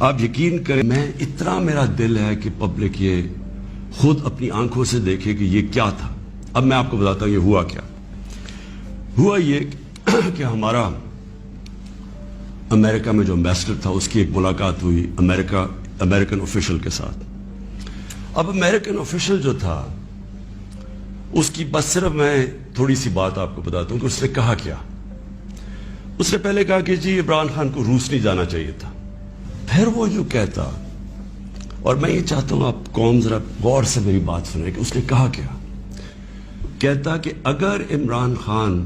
آپ یقین کریں میں اتنا میرا دل ہے کہ پبلک یہ خود اپنی آنکھوں سے دیکھے کہ یہ کیا تھا. اب میں آپ کو بتاتا ہوں یہ ہوا کیا. ہوا یہ کہ ہمارا امریکہ میں جو امبیسڈر تھا اس کی ایک ملاقات ہوئی امریکن آفیشل کے ساتھ. اب امریکن آفیشل جو تھا اس کی بس صرف میں تھوڑی سی بات آپ کو بتاتا ہوں کہ اس نے کہا کیا. اس نے پہلے کہا کہ جی عمران خان کو روس نہیں جانا چاہیے تھا. پھر وہ جو کہتا، اور میں یہ چاہتا ہوں آپ قوم ذرا غور سے میری بات سنیں کہ اس نے کہا کیا. کہتا کہ اگر عمران خان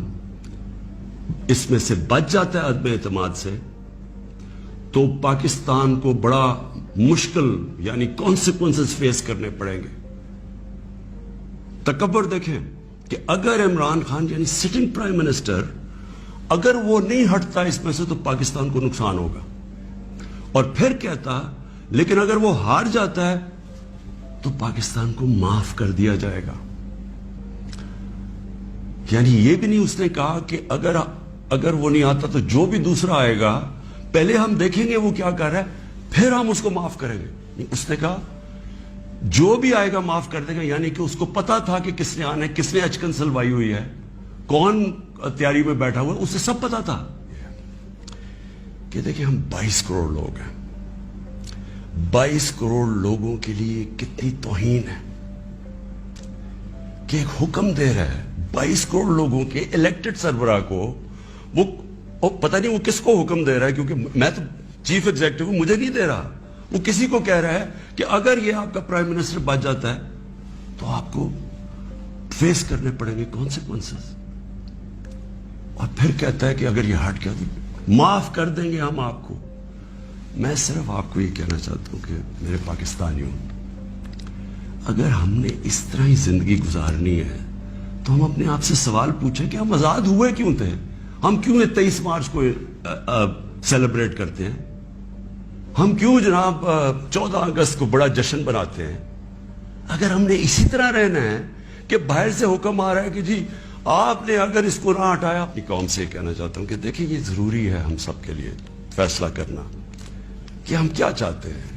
اس میں سے بچ جاتا ہے عدم اعتماد سے تو پاکستان کو بڑا مشکل یعنی کانسیکوینسز فیس کرنے پڑیں گے. تکبر دیکھیں کہ اگر عمران خان یعنی سٹنگ پرائم منسٹر اگر وہ نہیں ہٹتا اس میں سے تو پاکستان کو نقصان ہوگا. اور پھر کہتا لیکن اگر وہ ہار جاتا ہے تو پاکستان کو معاف کر دیا جائے گا. یعنی یہ بھی نہیں اس نے کہا کہ اگر وہ نہیں آتا تو جو بھی دوسرا آئے گا پہلے ہم دیکھیں گے وہ کیا کر رہا ہے پھر ہم اس کو معاف کریں گے. اس نے کہا جو بھی آئے گا معاف کر دے گا. یعنی کہ اس کو پتا تھا کہ کس نے آنا ہے، کس نے اچکن سلوائی ہوئی ہے، کون تیاری میں بیٹھا ہوا ہے، اسے سب پتا تھا. کہ دیکھیں ہم 22 کروڑ لوگ ہیں. 22 کروڑ لوگوں کے لیے کتنی توہین ہے کہ ایک حکم دے رہا ہے 22 کروڑ لوگوں کے الیکٹڈ سربراہ کو. وہ پتہ نہیں وہ کس کو حکم دے رہا ہے، کیونکہ میں تو چیف ایگزیکٹو ہوں، مجھے نہیں دے رہا. وہ کسی کو کہہ رہا ہے کہ اگر یہ آپ کا پرائم منسٹر بچ جاتا ہے تو آپ کو فیس کرنے پڑیں گے کانسیکوینسز. اور پھر کہتا ہے کہ اگر یہ ہٹ گیا تو معاف کر دیں گے ہم آپ کو. میں صرف آپ کو یہ کہنا چاہتا ہوں کہ میرے پاکستانیوں، اگر ہم نے اس طرح ہی زندگی گزارنی ہے تو ہم اپنے آپ سے سوال پوچھیں کہ ہم آزاد ہوئے کیوں تھے. ہم کیوں 23 مارچ کو سیلیبریٹ کرتے ہیں؟ ہم کیوں جناب 14 اگست کو بڑا جشن بناتے ہیں؟ اگر ہم نے اسی طرح رہنا ہے کہ باہر سے حکم آ رہا ہے کہ جی آپ نے اگر اس کو نہ ہٹایا. اپنی قوم سے کہنا چاہتا ہوں کہ دیکھیں یہ ضروری ہے ہم سب کے لیے فیصلہ کرنا کہ ہم کیا چاہتے ہیں.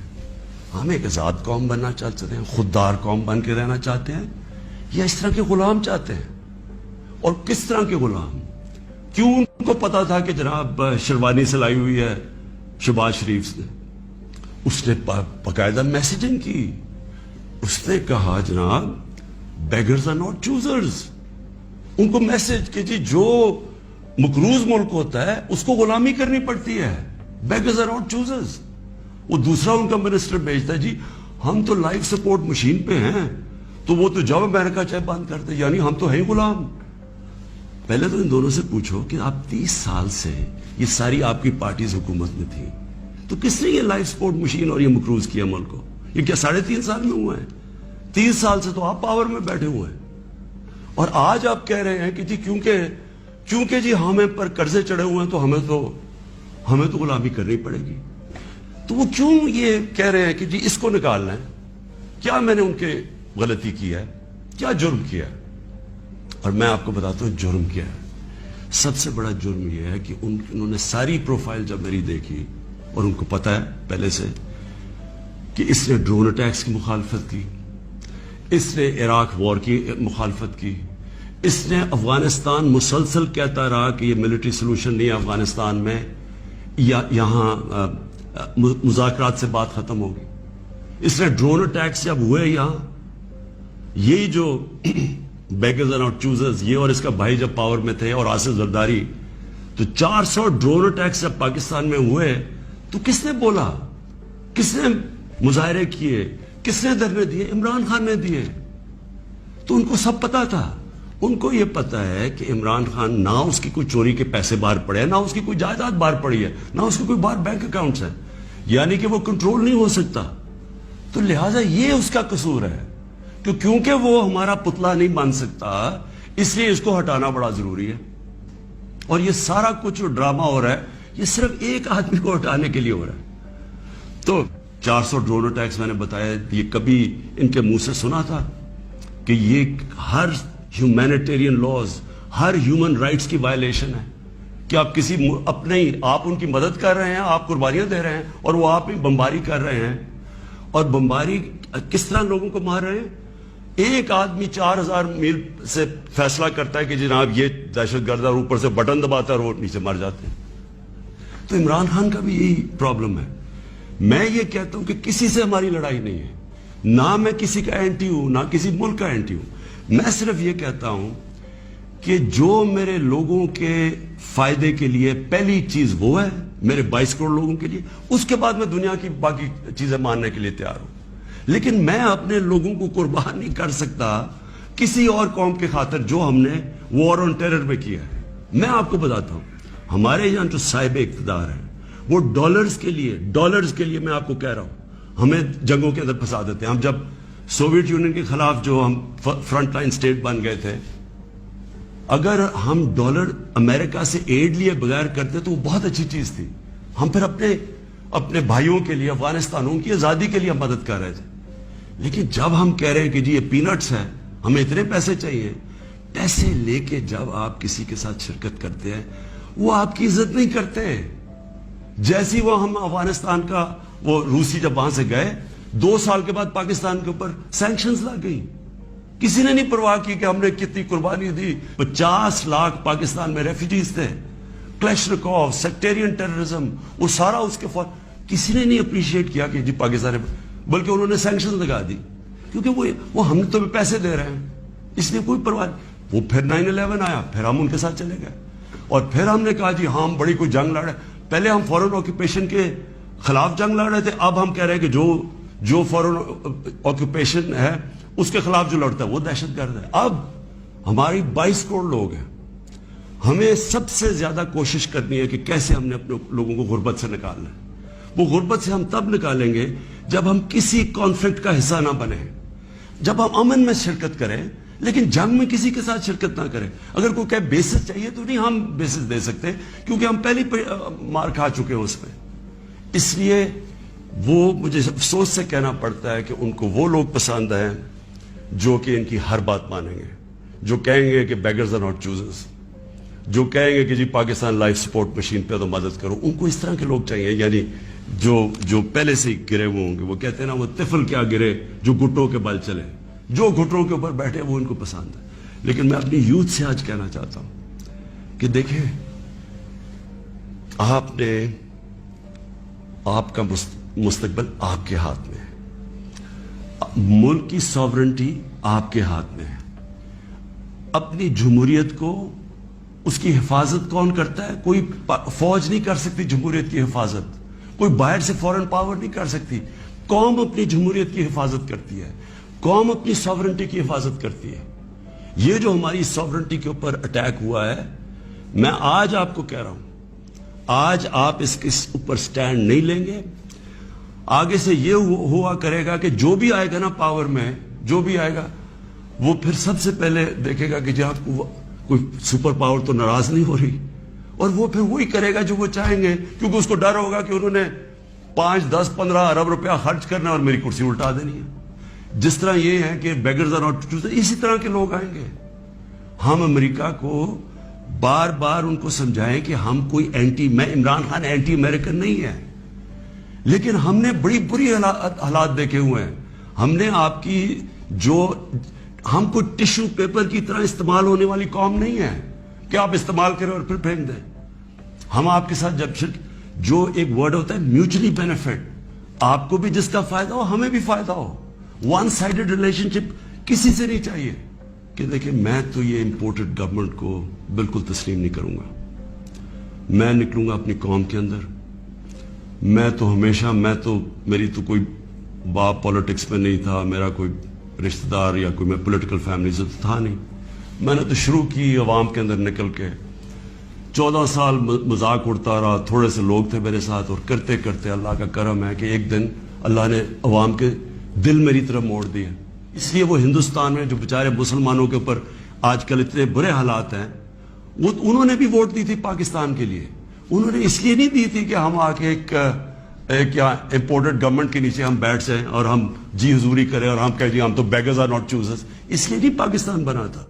ہم ایک آزاد قوم بننا چاہتے ہیں، خوددار قوم بن کے رہنا چاہتے ہیں، یا اس طرح کے غلام چاہتے ہیں؟ اور کس طرح کے غلام؟ کیوں ان کو پتا تھا کہ جناب شیروانی سلائی ہوئی ہے شہباز شریف نے؟ اس نے باقاعدہ میسیجنگ کی. اس نے کہا جناب بیگرز آر ناٹ چوزرز. ان کو میسج کہ جی جو مقروض ملک ہوتا ہے اس کو غلامی کرنی پڑتی ہے. Beggars are not choosers. وہ دوسرا ان کا منسٹر بھیجتا ہے جی ہم تو لائف سپورٹ مشین پہ ہیں تو وہ تو جب امریکہ چاہے بند کرتے، یعنی ہم تو ہیں غلام. پہلے تو ان دونوں سے پوچھو کہ آپ 30 سال سے یہ ساری آپ کی پارٹیز حکومت میں تھی تو کس نے یہ لائف سپورٹ مشین اور یہ مقروض کیا ملک کو؟ یہ کیا 3.5 سال میں ہوا ہے؟ 30 سال سے تو آپ پاور میں بیٹھے ہوئے ہیں. اور آج آپ کہہ رہے ہیں کہ جی کیونکہ جی ہمیں پر قرضے چڑھے ہوئے ہیں تو ہمیں تو غلامی کرنی پڑے گی. تو وہ کیوں یہ کہہ رہے ہیں کہ جی اس کو نکالنا ہے؟ کیا میں نے ان کے غلطی کی ہے؟ کیا جرم کیا ہے؟ اور میں آپ کو بتاتا ہوں جرم کیا ہے. سب سے بڑا جرم یہ ہے کہ انہوں نے ساری پروفائل جب میری دیکھی اور ان کو پتا ہے پہلے سے کہ اس نے ڈرون اٹیکس کی مخالفت کی، اس نے عراق وار کی مخالفت کی، اس نے افغانستان مسلسل کہتا رہا کہ یہ ملٹری سلوشن نہیں ہے افغانستان میں، یا یہاں مذاکرات سے بات ختم ہوگی. اس نے ڈرون اٹیکس جب ہوئے یہاں، یہی جو بیگرز آر ناٹ چوزرز یہ اور اس کا بھائی جب پاور میں تھے اور آصف زرداری، تو 400 ڈرون اٹیکس جب پاکستان میں ہوئے تو کس نے بولا؟ کس نے مظاہرے کیے؟ کس نے دھرنے دیے؟ عمران خان نے دیے. تو ان کو سب پتا تھا. ان کو یہ پتا ہے کہ عمران خان نہ اس کی کوئی چوری کے پیسے باہر پڑے ہیں، نہ اس کی کوئی جائیداد باہر پڑی ہے، نہ اس کے کوئی باہر بینک اکاؤنٹس ہیں، یعنی کہ وہ کنٹرول نہیں ہو سکتا. تو لہٰذا یہ اس کا قصور ہے کہ کیونکہ وہ ہمارا پتلا نہیں بن سکتا اس لیے اس کو ہٹانا بڑا ضروری ہے. اور یہ سارا کچھ جو ڈرامہ ہو رہا ہے یہ صرف ایک آدمی کو ہٹانے کے لیے ہو رہا ہے. تو 400 ڈرون اٹیکس میں نے بتایا، یہ کبھی ان کے منہ سے سنا تھا کہ یہ ہر ہیومینیٹیرین لاز، ہر ہیومن رائٹس کی وائلیشن ہے؟ کہ آپ اپنے آپ ان کی مدد کر رہے ہیں, آپ قربانیاں دے رہے ہیں, اور وہ آپ ہی بمباری کر رہے ہیں. اور بمباری کس طرح لوگوں کو مار رہے ہیں؟ ایک آدمی 4000 میل سے فیصلہ کرتا ہے کہ جناب یہ دہشت گرد, اور اوپر سے بٹن دباتا ہے اور وہ نیچے مر جاتے ہیں. تو عمران خان کا بھی یہی پرابلم ہے. میں یہ کہتا ہوں کہ کسی سے ہماری لڑائی نہیں ہے, نہ میں کسی کا اینٹی ہوں, نہ کسی ملک کا اینٹی ہوں. میں صرف یہ کہتا ہوں کہ جو میرے لوگوں کے فائدے کے لیے پہلی چیز وہ ہے, میرے 22 کروڑ لوگوں کے لیے, اس کے بعد میں دنیا کی باقی چیزیں ماننے کے لیے تیار ہوں. لیکن میں اپنے لوگوں کو قربان نہیں کر سکتا کسی اور قوم کے خاطر جو ہم نے وار آن ٹیرر میں کیا ہے. میں آپ کو بتاتا ہوں, ہمارے یہاں جو صاحب اقتدار ہیں وہ ڈالرز کے لیے میں آپ کو کہہ رہا ہوں, ہمیں جنگوں کے اندر پھنسا دیتے ہیں. ہم جب سوویت یونین کے خلاف جو ہم فرنٹ لائن سٹیٹ بن گئے تھے, اگر ہم ڈالر امریکہ سے ایڈ لیے بغیر کرتے تو وہ بہت اچھی چیز تھی. ہم پھر اپنے بھائیوں کے لیے, افغانستانوں کی آزادی کے لیے مدد کر رہے تھے. لیکن جب ہم کہہ رہے ہیں کہ جی یہ پینٹس ہے, ہمیں اتنے پیسے چاہیے, پیسے لے کے جب آپ کسی کے ساتھ شرکت کرتے ہیں وہ آپ کی عزت نہیں کرتے. جیسی وہ ہم افغانستان کا, وہ روسی جب وہاں سے گئے 2 سال کے بعد پاکستان کے اوپر سینکشنز لگ گئی. کسی نے نہیں پرواہ کی کہ ہم نے کتنی قربانی دی. 50 لاکھ پاکستان میں ریفیوجیز تھے, کلیشنکوف, سیکٹیرین ٹیررزم, وہ سارا اس کے کسی نے نہیں اپریشیٹ کیا کہ جی پاکستان, بلکہ انہوں نے سینکشن لگا دی کیونکہ وہ ہم تو پیسے دے رہے ہیں, اس لیے کوئی پرواہ نہیں. وہ پھر 9/11 آیا, پھر ہم ان کے ساتھ چلے گئے, اور پھر ہم نے کہا جی ہاں ہم بڑی کوئی جنگ لڑ رہے ہیں. پہلے ہم فورن آکوپیشن کے خلاف جنگ لڑ رہے تھے, اب ہم کہہ رہے ہیں کہ جو فورن آکوپیشن ہے اس کے خلاف جو لڑتا ہے وہ دہشت گرد ہے. اب ہماری 22 کروڑ لوگ ہیں, ہمیں سب سے زیادہ کوشش کرنی ہے کہ کیسے ہم نے اپنے لوگوں کو غربت سے نکالنا ہے. وہ غربت سے ہم تب نکالیں گے جب ہم کسی کانفلکٹ کا حصہ نہ بنیں, جب ہم امن میں شرکت کریں, لیکن جنگ میں کسی کے ساتھ شرکت نہ کریں. اگر کوئی کہ بیسس چاہیے تو نہیں ہم بیسس دے سکتے, کیونکہ ہم پہلی مار کھا چکے ہیں اس پہ. اس لیے وہ مجھے افسوس سے کہنا پڑتا ہے کہ ان کو وہ لوگ پسند ہیں جو کہ ان کی ہر بات مانیں گے, جو کہیں گے کہ بیگرز آر ناٹ چوزرز, جو کہیں گے کہ جی پاکستان لائف سپورٹ مشین پہ تو مدد کرو. ان کو اس طرح کے لوگ چاہیے, یعنی جو پہلے سے ہی گرے ہوئے ہوں گے. وہ کہتے ہیں نا وہ طفل کیا گرے جو گھٹوں کے بل چلے, جو گھٹوں کے اوپر بیٹھے وہ ان کو پسند ہے. لیکن میں اپنی یوتھ سے آج کہنا چاہتا ہوں کہ دیکھیں, آپ کا مستقبل آپ کے ہاتھ میں ہے, ملک کی ساورنٹی آپ کے ہاتھ میں ہے. اپنی جمہوریت کو, اس کی حفاظت کون کرتا ہے؟ کوئی فوج نہیں کر سکتی جمہوریت کی حفاظت, کوئی باہر سے فورن پاور نہیں کر سکتی. قوم اپنی جمہوریت کی حفاظت کرتی ہے, قوم اپنی ساورنٹی کی حفاظت کرتی ہے. یہ جو ہماری ساورنٹی کے اوپر اٹیک ہوا ہے, میں آج آپ کو کہہ رہا ہوں, آج آپ اس کے اوپر سٹینڈ نہیں لیں گے, آگے سے یہ ہوا کرے گا کہ جو بھی آئے گا نا پاور میں, جو بھی آئے گا وہ پھر سب سے پہلے دیکھے گا کہ جی آپ کو کوئی سپر پاور تو ناراض نہیں ہو رہی, اور وہ پھر وہی کرے گا جو وہ چاہیں گے, کیونکہ اس کو ڈر ہوگا کہ انہوں نے 5, 10, 15 ارب روپیہ خرچ کرنا اور میری کرسی الٹا دینی ہے. جس طرح یہ ہے کہ بیگرز آر ناٹ چوزرز, اسی طرح کے لوگ آئیں گے. ہم امریکہ کو بار بار ان کو سمجھائیں کہ ہم کوئی میں عمران خان اینٹی امریکن نہیں ہے, لیکن ہم نے بڑی بری حالات دیکھے ہوئے ہیں. ہم نے آپ کی ہم کوئی ٹشو پیپر کی طرح استعمال ہونے والی قوم نہیں ہے کہ آپ استعمال کریں اور پھر پھینک دیں. ہم آپ کے ساتھ جو ایک ورڈ ہوتا ہے میوچلی بینیفٹ, آپ کو بھی جس کا فائدہ ہو ہمیں بھی فائدہ ہو. ون سائیڈڈ ریلیشن شپ کسی سے نہیں چاہیے. کہ دیکھیں, میں تو یہ امپورٹڈ گورنمنٹ کو بالکل تسلیم نہیں کروں گا. میں نکلوں گا اپنی قوم کے اندر. میں تو ہمیشہ, میری تو کوئی باپ پالیٹکس میں نہیں تھا, میرا کوئی رشتہ دار یا کوئی میں پولیٹیکل فیملی سے تو تھا نہیں. میں نے تو شروع کی عوام کے اندر نکل کے, 14 سال مذاق اڑتا رہا. تھوڑے سے لوگ تھے میرے ساتھ, اور کرتے کرتے اللہ کا کرم ہے کہ ایک دن اللہ نے عوام کے دل میری طرف موڑ دیے. اس لیے وہ ہندوستان میں جو بیچارے مسلمانوں کے اوپر آج کل اتنے برے حالات ہیں, انہوں نے بھی ووٹ دی تھی پاکستان کے لیے. انہوں نے اس لیے نہیں دی تھی کہ ہم آ کے ایک امپورٹڈ گورنمنٹ کے نیچے ہم بیٹھ جائیں اور ہم جی حضوری کریں اور ہم کہیں جی ہم تو بیگرز آر ناٹ چوزرز. اس لیے نہیں پاکستان بنا تھا.